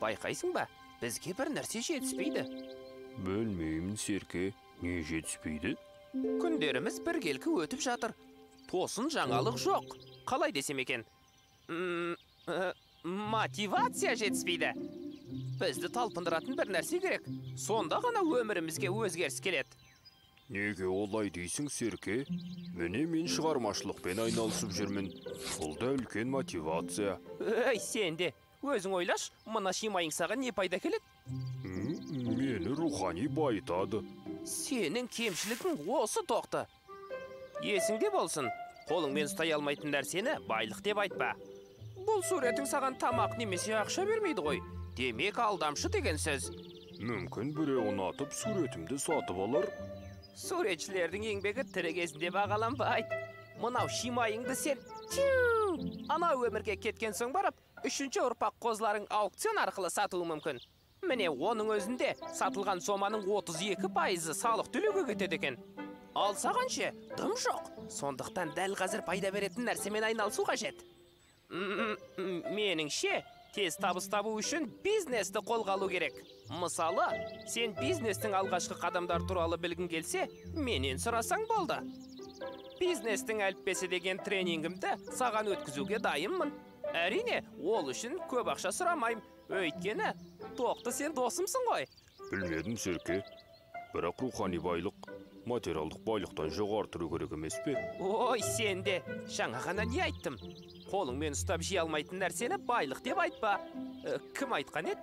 Байқайсың ба, бізге бір нәрсе жетіспейді. Білмеймін, Серке, не жетіспейді? Күндеріміз біркелкі өтіп жатыр. Тосын жаңалық жоқ. Қалай десем екен? Мотивация жетіспейді. Бізді талпындыратын бір нәрсе керек. Сонда ғана өмірімізге өзгеріс келеді. Неге олай дейсің, Серке? Міне мен шығармашылықпен айналысып жүрмін. Бұл да үлкен мотивация. Ей, сен де, өзің ойлаш, мына шимайың саған не пайда келеді? Мені рухани байытады. Сенің кемшілігің осы, тоқты. Есіңде болсын, қолыңмен ұстай алмайтын нәрсені байлық деп айтпа. Бұл суретің саған тамақ немесе ақша бермейді ғой. Демек алдамшы деген сөз. Мүмкін біреу ұнатып суретімді сатып алар. Суретшілердің еңбегі тірі кезінде бағаланбайды. Мынау шимайыңды сен ана өмірге кеткен соң барып, 3-ші ұрпақ қозларың аукцион арқылы сатуы мүмкін. Міне оның өзінде сатылған соманың 32% салық төлеуге кетеді екен. Ал саған ше, дым жоқ. Сондықтан дәл қазір пайда беретін нәрсемен айналысу қажет. Меніңше, тез табыс табу үшін бизнесті қолға алу керек. Мысалы, сен бизнестің алғашқы қадамдар туралы білгің келсе, менен сұрасаң болды. Бизнестің әліппесі деген тренингімді саған өткізуге дайынмын. Әрине, ол үшін көп ақша сұрамайым. Өйткені, тоқты сен досымсың ғой. Білмедім, Серке. Бірақ рухани байлық материалдық байлықтан жоғары тұру керек емес пе? Ой, сен де, жаңа ғана не айттым? Қолыңмен ұстап жей алмайтын нәрсені байлық деп айтпа. Кім айтқан еді?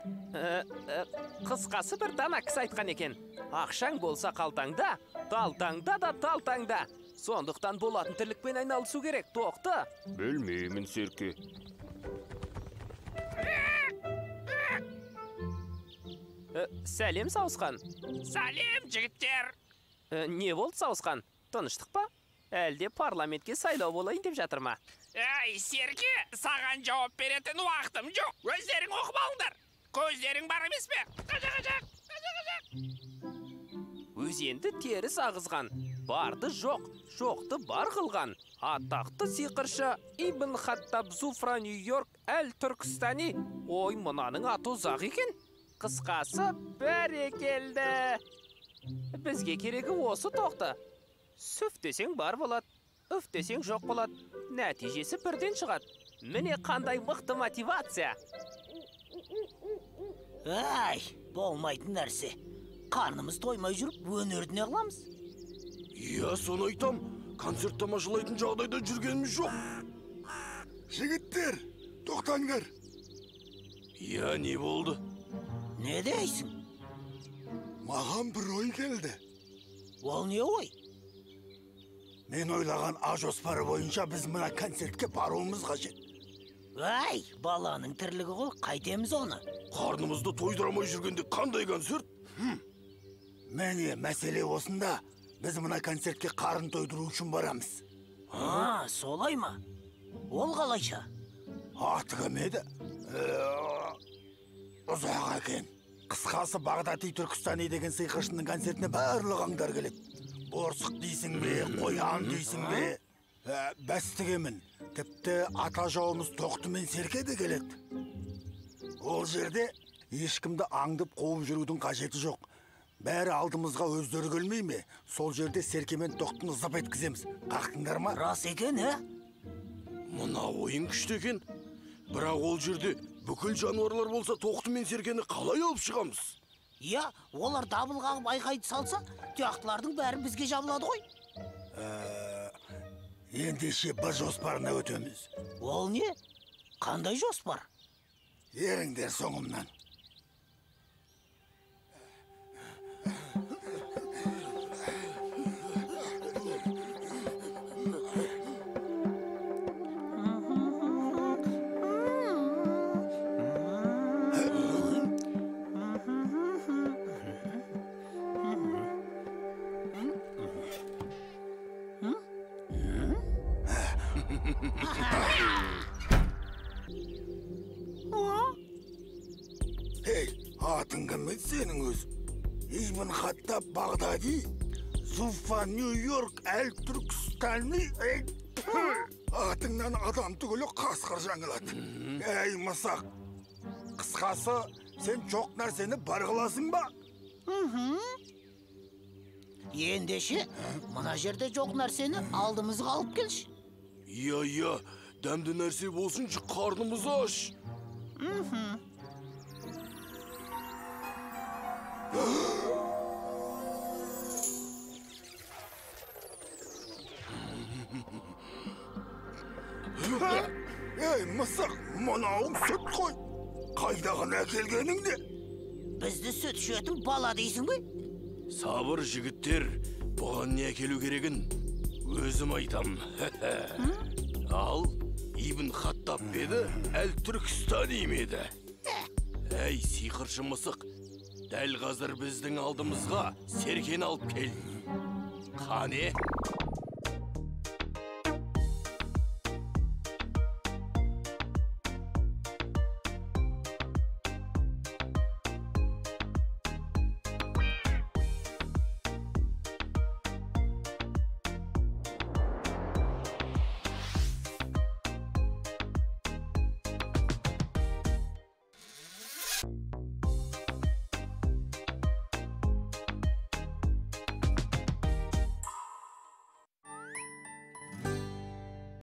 Қысқасы бір дана кісі айтқан екен. Ақшаң болса қалтаңда, талтаңда да талтаңда. Сондықтан болатын тірлікпен айналысу керек, тоқты. Білмеймін, Серке. Сәлем, Сауысқан. Сәлем, жігіттер. Не болды, Сауысқан? Тыныштық па? Әлде парламентке сайлау болайын деп жатыр ма? Ей, Серке, саған жауап беретін уақытым жоқ. Өздерің оқып алыңдар. Көздерің бар емес пе? Қажақ. Өзенді теріс ағызған, барды жоқ, жоқты бар қылған. Атақты сиқыршы Ибн Хаттаб Зуфра Нью-Йорк әл-Түркістани. Ой, мынаның аты ұзақ екен. Қысқасы, бәрекелді. Бізге керегі осы, тоқты. Сүф десең бар болады, үф десең жоқ болады. Нәтижесі бірден шығады. Міне қандай мықты мотивация. Ай, болмайтын нәрсе. Қарнымыз тоймай жүріп, өнердіне қыламыз. Иә, соны айтам. Концерт тамашалайтын жағдайда жүргеніміз жоқ. Жігіттер, тоқтаңдар. Иә, не болды? Не дейсің? Маған бір ой келді. Ол не ой? Мен ойлаған жоспары бойынша біз мына концертке баруымыз қажет. Ай, баланың тірлігі ғой, қайтеміз оны. Қарнымызды тойдырамай жүргенде қандай концерт? Міне, мәселе осында. Біз мына концертке қарын тойдыру үшін барамыз. Солай ма? Ол қалайша? Аты кім еді? Ұзақ екен. Қысқасы Бағдати Түркістани деген сиқыршының концертіне барлық аңдар келеді. Борсық дейсің бе, қоян дейсің бе? Бәстігемін. Тіпті ата жауымыз Тоқты мен Серке де келеді. Ол жерде ешкімді аңдып қуып жүрудің қажеті жоқ. Бәрі алдымызға өздері келмей ме? Сол жерде Серке мен Тоқтыны зып еткіземіз. Қақтыңдар ма? Рас екен, Мына ойын күшті екен. Бірақ ол жерде бүкіл жануарлар болса, Тоқты мен Серкені қалай алып шығамыз? Иә, олар дабыл қағып айқайды салса, тұяқтылардың бәрі бізге жабылады ғой. Ендеше бір жоспарына өтеміз. Ол не? Қандай жоспар? Еріңдер соңымнан. Атың кім еді сенің өзің? Ибн Хаттаб Бағдади, Зуфра Нью-Йорк әл-Түркістани. Атыңнан адам түгілі қасқыр жаңылады. Әй мысақ. Қысқасы, сен жоқ нәрсені бар қыласың ба? Ендеше, мына жерде жоқ нәрсені алдымызға алып келші. Иә, дәмді нәрсе болсыншы, қарнымыз аш. Ей, мысық, мынау сүт қой. Қайдағын әкелгеніңде? Бізді сүт ішетін бала дейсің бе? Сабыр, жігіттер, бұған не әкелу керегін? Өзім айтам. Ал, Ибн Хаттаб беді, әл Түркістани меді. Әй, сиқыршы мысық, дәл қазір біздің алдымызға серкені алып кел. Қане?